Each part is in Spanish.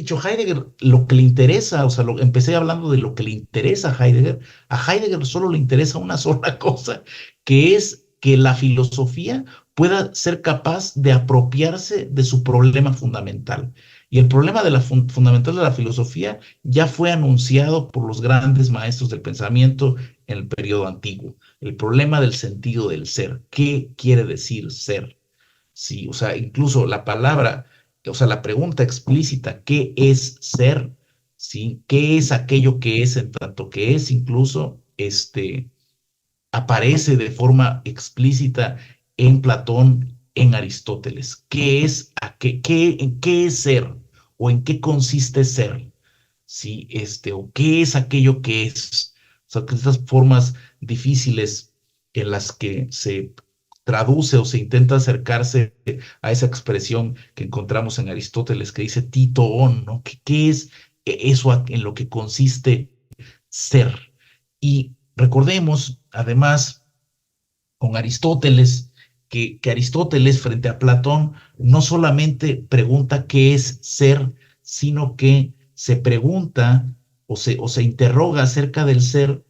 dicho, Heidegger lo que le interesa, o sea, empecé hablando de lo que le interesa a Heidegger solo le interesa una sola cosa, que es que la filosofía pueda ser capaz de apropiarse de su problema fundamental. Y el problema de fundamental de la filosofía ya fue anunciado por los grandes maestros del pensamiento en el periodo antiguo. El problema del sentido del ser. ¿Qué quiere decir ser? Sí, o sea, incluso la palabra, o sea, la pregunta explícita, ¿qué es ser? ¿Sí? ¿Qué es aquello que es en tanto que es? Incluso aparece de forma explícita en Platón, en Aristóteles. ¿Qué es, en qué es ser? ¿O en qué consiste ser? ¿Sí? O qué es aquello que es. O sea, que estas formas difíciles en las que se traduce o se intenta acercarse a esa expresión que encontramos en Aristóteles que dice Tito on, ¿no? ¿Qué es eso en lo que consiste ser? Y recordemos, además, con Aristóteles, que Aristóteles frente a Platón no solamente pregunta qué es ser, sino que se pregunta o se interroga acerca del ser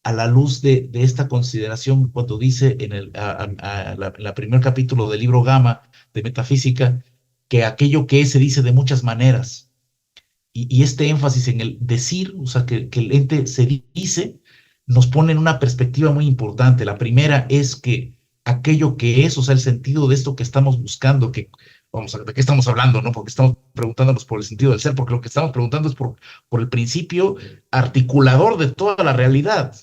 a la luz de esta consideración cuando dice en la primer capítulo del libro Gama de Metafísica que aquello que es se dice de muchas maneras. Y este énfasis en el decir, o sea, que el ente se dice, nos pone en una perspectiva muy importante. La primera es que aquello que es, o sea, el sentido de esto que estamos buscando, que, vamos a ver, ¿de qué estamos hablando? ¿No? Porque estamos preguntándonos por el sentido del ser, porque lo que estamos preguntando es por el principio articulador de toda la realidad.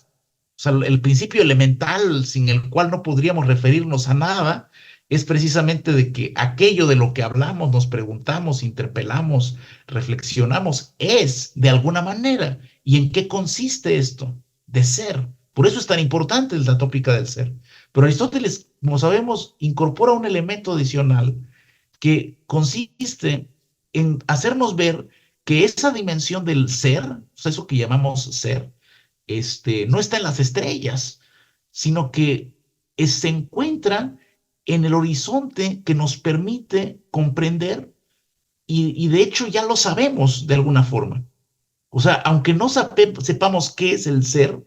O sea, el principio elemental sin el cual no podríamos referirnos a nada es precisamente de que aquello de lo que hablamos, nos preguntamos, interpelamos, reflexionamos, es de alguna manera. ¿Y en qué consiste esto? De ser. Por eso es tan importante la tópica del ser. Pero Aristóteles, como sabemos, incorpora un elemento adicional que consiste en hacernos ver que esa dimensión del ser, o sea, eso que llamamos ser, no está en las estrellas, sino que se encuentra en el horizonte que nos permite comprender y de hecho ya lo sabemos de alguna forma. O sea, aunque no sepamos qué es el ser,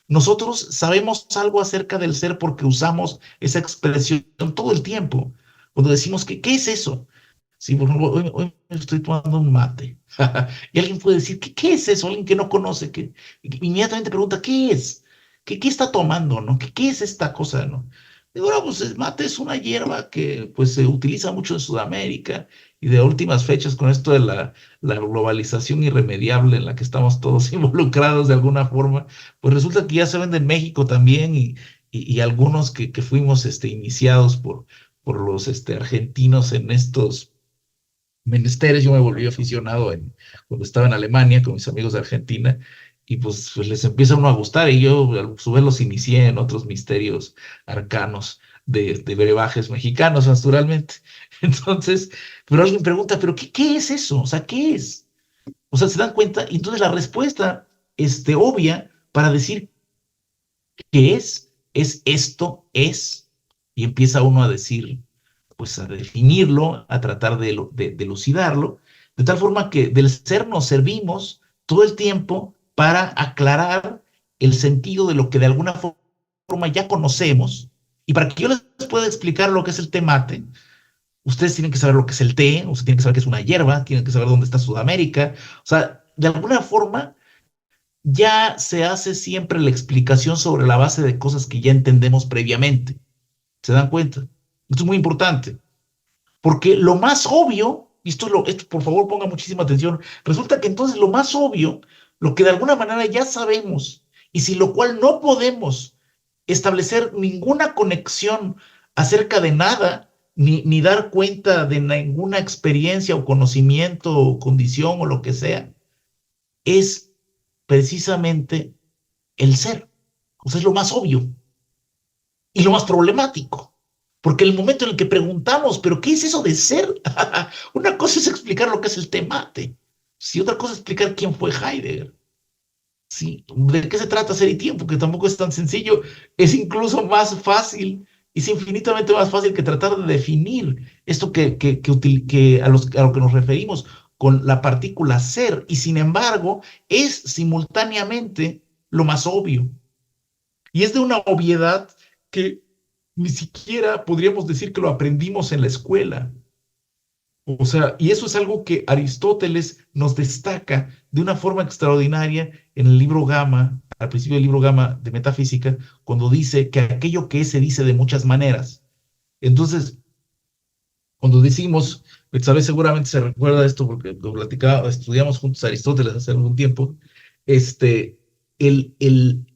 nosotros sabemos algo acerca del ser porque usamos esa expresión todo el tiempo. Cuando decimos que, ¿qué es eso? Sí, por ejemplo, hoy estoy tomando un mate. Y alguien puede decir, ¿qué es eso? Alguien que no conoce, que inmediatamente pregunta, ¿qué es? ¿Qué está tomando, no? ¿Qué es esta cosa, no? Digo, no, pues el mate es una hierba que pues se utiliza mucho en Sudamérica y de últimas fechas con esto de la globalización irremediable en la que estamos todos involucrados de alguna forma, pues resulta que ya se vende en México también y algunos que fuimos iniciados por los argentinos en estos menesteres. Yo me volví aficionado cuando estaba en Alemania con mis amigos de Argentina y pues les empieza uno a gustar y yo a su vez los inicié en otros misterios arcanos de brebajes mexicanos, naturalmente. Entonces, pero alguien pregunta, ¿pero qué es eso? O sea, ¿qué es? O sea, ¿se dan cuenta? Y entonces la respuesta obvia para decir qué es esto, es, y empieza uno a decir, pues a definirlo, a tratar de elucidarlo, de tal forma que del ser nos servimos todo el tiempo para aclarar el sentido de lo que de alguna forma ya conocemos. Y para que yo les pueda explicar lo que es el té mate, ustedes tienen que saber lo que es el té, ustedes tienen que saber que es una hierba, tienen que saber dónde está Sudamérica. O sea, de alguna forma ya se hace siempre la explicación sobre la base de cosas que ya entendemos previamente. ¿Se dan cuenta? Esto es muy importante. Porque lo más obvio, y esto por favor ponga muchísima atención, resulta que entonces lo más obvio, lo que de alguna manera ya sabemos, y sin lo cual no podemos establecer ninguna conexión acerca de nada, ni dar cuenta de ninguna experiencia o conocimiento o condición o lo que sea, es precisamente el ser. O sea, es lo más obvio y lo más problemático. Porque el momento en el que preguntamos, ¿pero qué es eso de ser? Una cosa es explicar lo que es el temate. Sí, otra cosa es explicar quién fue Heidegger. Sí, ¿de qué se trata ser y tiempo? Que tampoco es tan sencillo. Es incluso más fácil, es infinitamente más fácil que tratar de definir esto que a lo que nos referimos. con la partícula ser, y sin embargo es simultáneamente lo más obvio. Y es de una obviedad que ni siquiera podríamos decir que lo aprendimos en la escuela. O sea, y eso es algo que Aristóteles nos destaca de una forma extraordinaria en el libro Gama, al principio del libro Gama de Metafísica, cuando dice que aquello que es se dice de muchas maneras. Entonces, cuando decimos, Betsabe seguramente se recuerda esto porque lo platicaba, estudiamos juntos a Aristóteles hace algún tiempo, este, el, el,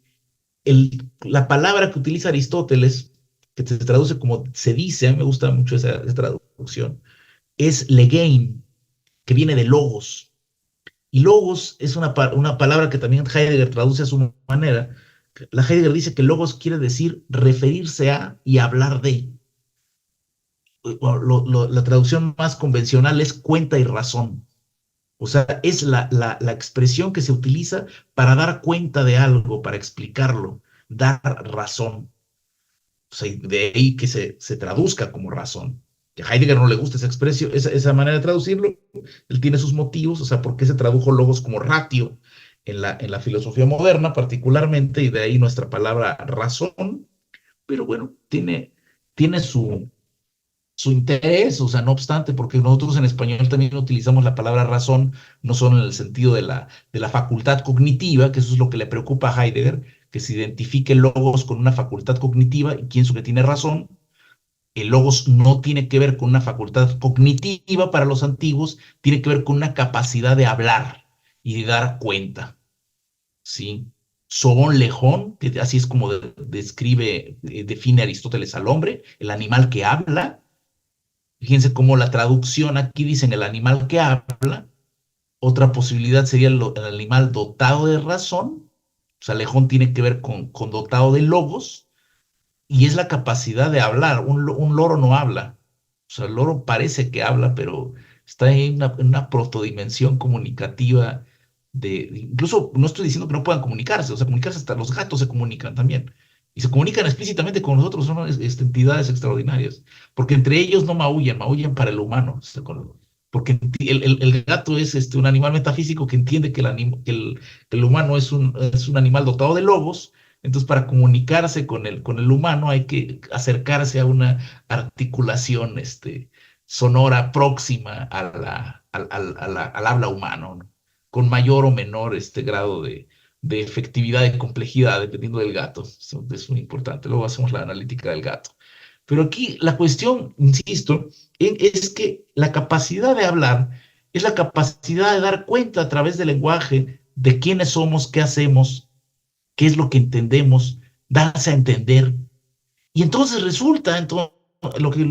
la palabra que utiliza Aristóteles, que se traduce como se dice, a mí me gusta mucho esa traducción, es legein, que viene de logos. Y logos es una palabra que también Heidegger traduce a su manera. La Heidegger dice que logos quiere decir referirse a y hablar de. La traducción más convencional es cuenta y razón. O sea, es la expresión que se utiliza para dar cuenta de algo, para explicarlo, dar razón. O sea, de ahí que se traduzca como razón. Que a Heidegger no le gusta esa expresión, esa manera de traducirlo, él tiene sus motivos, o sea, por qué se tradujo logos como ratio en la filosofía moderna particularmente, y de ahí nuestra palabra razón, pero bueno, tiene su interés, o sea, no obstante, porque nosotros en español también utilizamos la palabra razón, no solo en el sentido de la facultad cognitiva, que eso es lo que le preocupa a Heidegger, que se identifique logos con una facultad cognitiva, y pienso que tiene razón. El logos no tiene que ver con una facultad cognitiva para los antiguos, tiene que ver con una capacidad de hablar y de dar cuenta, ¿sí? Son lejón, que así es como describe, define Aristóteles al hombre, el animal que habla. Fíjense cómo la traducción aquí dicen el animal que habla. Otra posibilidad sería el animal dotado de razón. O sea, lejón tiene que ver con dotado de logos, y es la capacidad de hablar. Un loro no habla. O sea, el loro parece que habla, pero está en una protodimensión comunicativa incluso no estoy diciendo que no puedan comunicarse, o sea, comunicarse, hasta los gatos se comunican también. Y se comunican explícitamente con nosotros, son entidades extraordinarias, porque entre ellos no maullan, maullan para el humano. O sea, porque el gato es un animal metafísico que entiende que el humano es un animal dotado de logos. Entonces, para comunicarse con el humano hay que acercarse a una articulación sonora próxima al habla humano, ¿no? Con mayor o menor grado de efectividad y complejidad, dependiendo del gato. Eso es muy importante. Luego hacemos la analítica del gato. Pero aquí la cuestión, insisto, es que la capacidad de hablar es la capacidad de dar cuenta a través del lenguaje de quiénes somos, qué hacemos, qué es lo que entendemos, darse a entender. Y entonces resulta, entonces,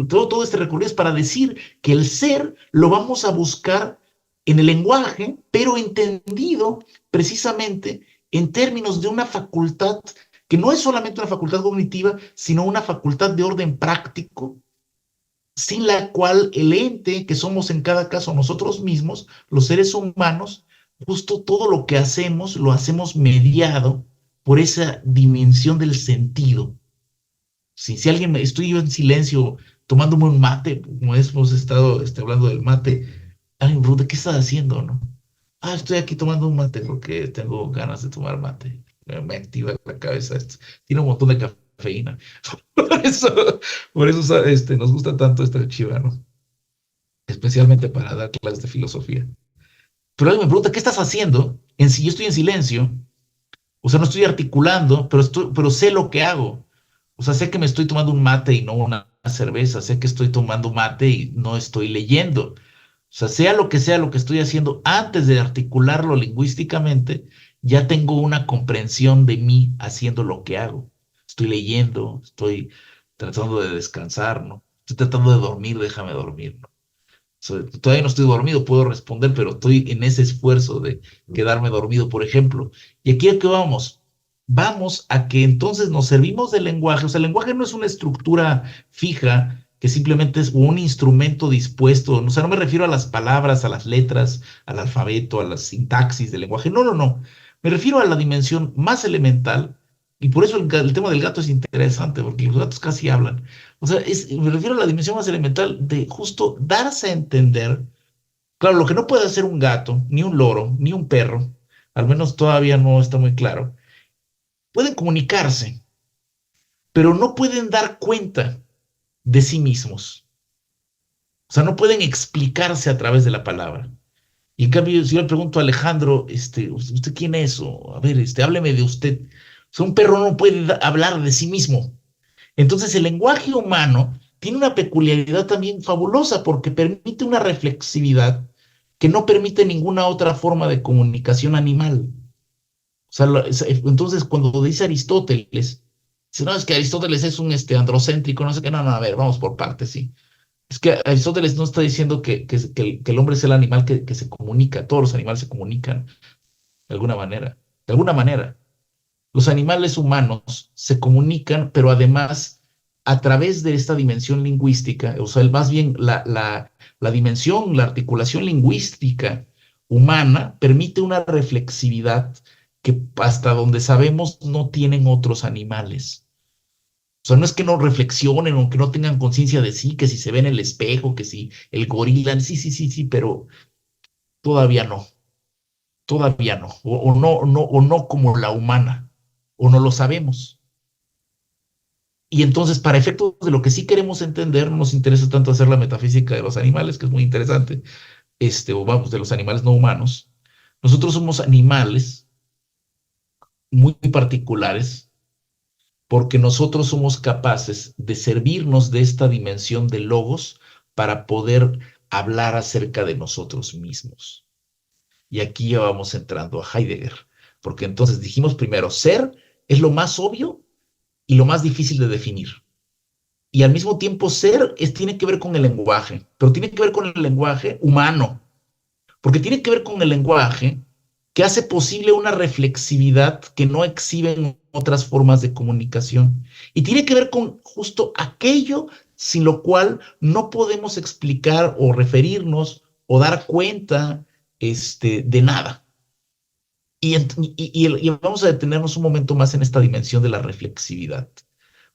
todo este recorrido es para decir que el ser lo vamos a buscar en el lenguaje, pero entendido precisamente en términos de una facultad que no es solamente una facultad cognitiva, sino una facultad de orden práctico, sin la cual el ente que somos en cada caso nosotros mismos, los seres humanos, justo todo lo que hacemos lo hacemos mediado por esa dimensión del sentido. Si alguien estoy yo en silencio tomándome un mate, como hemos estado hablando del mate, alguien me pregunta, ¿qué estás haciendo, no? Ah, estoy aquí tomando un mate porque tengo ganas de tomar mate. Me activa la cabeza esto. Tiene un montón de cafeína. Por eso, por eso nos gusta tanto esta chiva, ¿no? Especialmente para dar clases de filosofía. Pero alguien me pregunta, ¿qué estás haciendo? Si yo estoy en silencio, o sea, no estoy articulando, pero sé lo que hago. O sea, sé que me estoy tomando un mate y no una cerveza, sé que estoy tomando mate y no estoy leyendo. O sea lo que estoy haciendo, antes de articularlo lingüísticamente, ya tengo una comprensión de mí haciendo lo que hago. Estoy leyendo, estoy tratando de descansar, ¿no? Estoy tratando de dormir, déjame dormir, ¿no? O sea, todavía no estoy dormido, puedo responder, pero estoy en ese esfuerzo de quedarme dormido, por ejemplo. ¿Y aquí a qué vamos? Vamos a que entonces nos servimos del lenguaje. O sea, el lenguaje no es una estructura fija que simplemente es un instrumento dispuesto. O sea, no me refiero a las palabras, a las letras, al alfabeto, a la sintaxis del lenguaje. No, no, no. Me refiero a la dimensión más elemental, y por eso el tema del gato es interesante, porque los gatos casi hablan. O sea, me refiero a la dimensión más elemental de justo darse a entender Claro, lo que no puede hacer un gato, ni un loro, ni un perro, al menos todavía no está muy claro, pueden comunicarse, pero no pueden dar cuenta de sí mismos. O sea, no pueden explicarse a través de la palabra. Y en cambio, si yo le pregunto a Alejandro, ¿usted quién es? O, a ver, hábleme de usted. O sea, un perro no puede hablar de sí mismo. Entonces, el lenguaje humano tiene una peculiaridad también fabulosa porque permite una reflexividad que no permite ninguna otra forma de comunicación animal. O sea, entonces, cuando dice Aristóteles, dice, no, es que Aristóteles es un androcéntrico, no sé qué, no, no, a ver, vamos por partes, sí. Es que Aristóteles no está diciendo que el hombre es el animal que se comunica, todos los animales se comunican de alguna manera. De alguna manera, los animales humanos se comunican, pero además a través de esta dimensión lingüística, o sea, más bien la dimensión, la articulación lingüística humana permite una reflexividad que hasta donde sabemos no tienen otros animales. O sea, no es que no reflexionen o que no tengan conciencia de sí, que si se ven en el espejo, que si el gorila, sí, sí, sí, sí, pero todavía no, todavía no, o no como la humana, o no lo sabemos. Y entonces, para efectos de lo que sí queremos entender, no nos interesa tanto hacer la metafísica de los animales, que es muy interesante, o vamos, de los animales no humanos. Nosotros somos animales muy particulares porque nosotros somos capaces de servirnos de esta dimensión de logos para poder hablar acerca de nosotros mismos. Y aquí ya vamos entrando a Heidegger, porque entonces dijimos primero, ser es lo más obvio y lo más difícil de definir. Y al mismo tiempo ser tiene que ver con el lenguaje, pero tiene que ver con el lenguaje humano, porque tiene que ver con el lenguaje que hace posible una reflexividad que no exhiben otras formas de comunicación. Y tiene que ver con justo aquello sin lo cual no podemos explicar o referirnos o dar cuenta de nada. Y vamos a detenernos un momento más en esta dimensión de la reflexividad,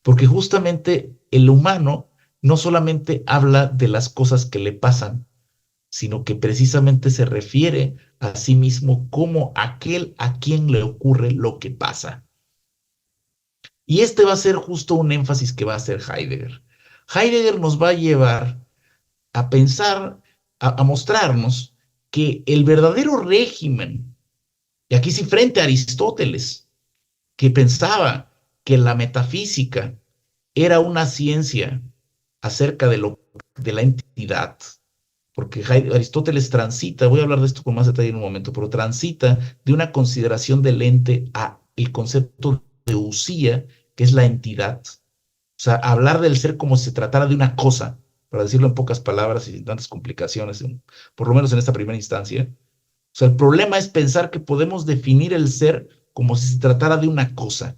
porque justamente el humano no solamente habla de las cosas que le pasan, sino que precisamente se refiere a sí mismo como aquel a quien le ocurre lo que pasa. Y este va a ser justo un énfasis que va a hacer Heidegger. Heidegger nos va a llevar a pensar, a mostrarnos que el verdadero régimen, y aquí sí frente a Aristóteles, que pensaba que la metafísica era una ciencia acerca de la entidad, porque Aristóteles transita, voy a hablar de esto con más detalle en un momento, pero transita de una consideración del ente a el concepto de usía, que es la entidad. O sea, hablar del ser como si se tratara de una cosa, para decirlo en pocas palabras y sin tantas complicaciones, por lo menos en esta primera instancia. O sea, el problema es pensar que podemos definir el ser como si se tratara de una cosa,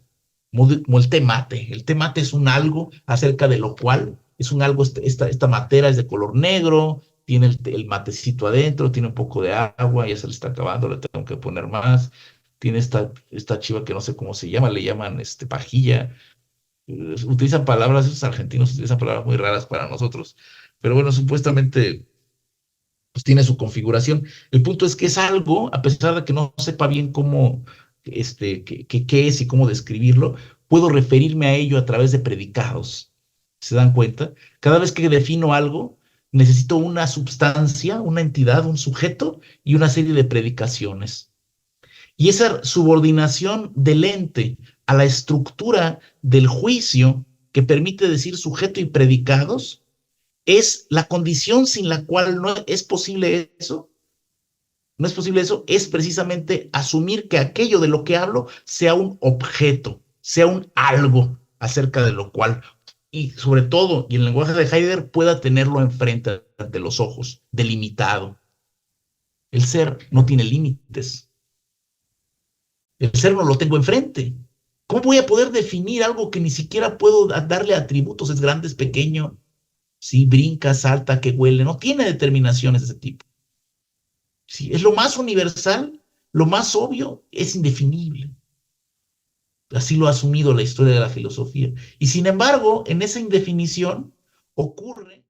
como el té mate. El té mate es un algo acerca de lo cual es un algo, esta matera es de color negro, tiene el matecito adentro, tiene un poco de agua, ya se le está acabando, le tengo que poner más. Tiene esta chiva que no sé cómo se llama, le llaman pajilla. Utilizan palabras, esos argentinos utilizan palabras muy raras para nosotros. Pero bueno, supuestamente pues tiene su configuración. El punto es que es algo, a pesar de que no sepa bien cómo, qué es y cómo describirlo, puedo referirme a ello a través de predicados. ¿Se dan cuenta? Cada vez que defino algo, necesito una substancia, una entidad, un sujeto y una serie de predicaciones. Y esa subordinación del ente a la estructura del juicio que permite decir sujeto y predicados es la condición sin la cual no es posible eso. No es posible eso, es precisamente asumir que aquello de lo que hablo sea un objeto, sea un algo acerca de lo cual, y sobre todo, y el lenguaje de Heidegger pueda tenerlo enfrente de los ojos, delimitado. El ser no tiene límites. El ser no lo tengo enfrente. ¿Cómo voy a poder definir algo que ni siquiera puedo darle atributos? Es grande, es pequeño, sí, brinca, salta, que huele, no tiene determinaciones de ese tipo. Sí, es lo más universal, lo más obvio, es indefinible. Así lo ha asumido la historia de la filosofía. Y sin embargo, en esa indefinición ocurre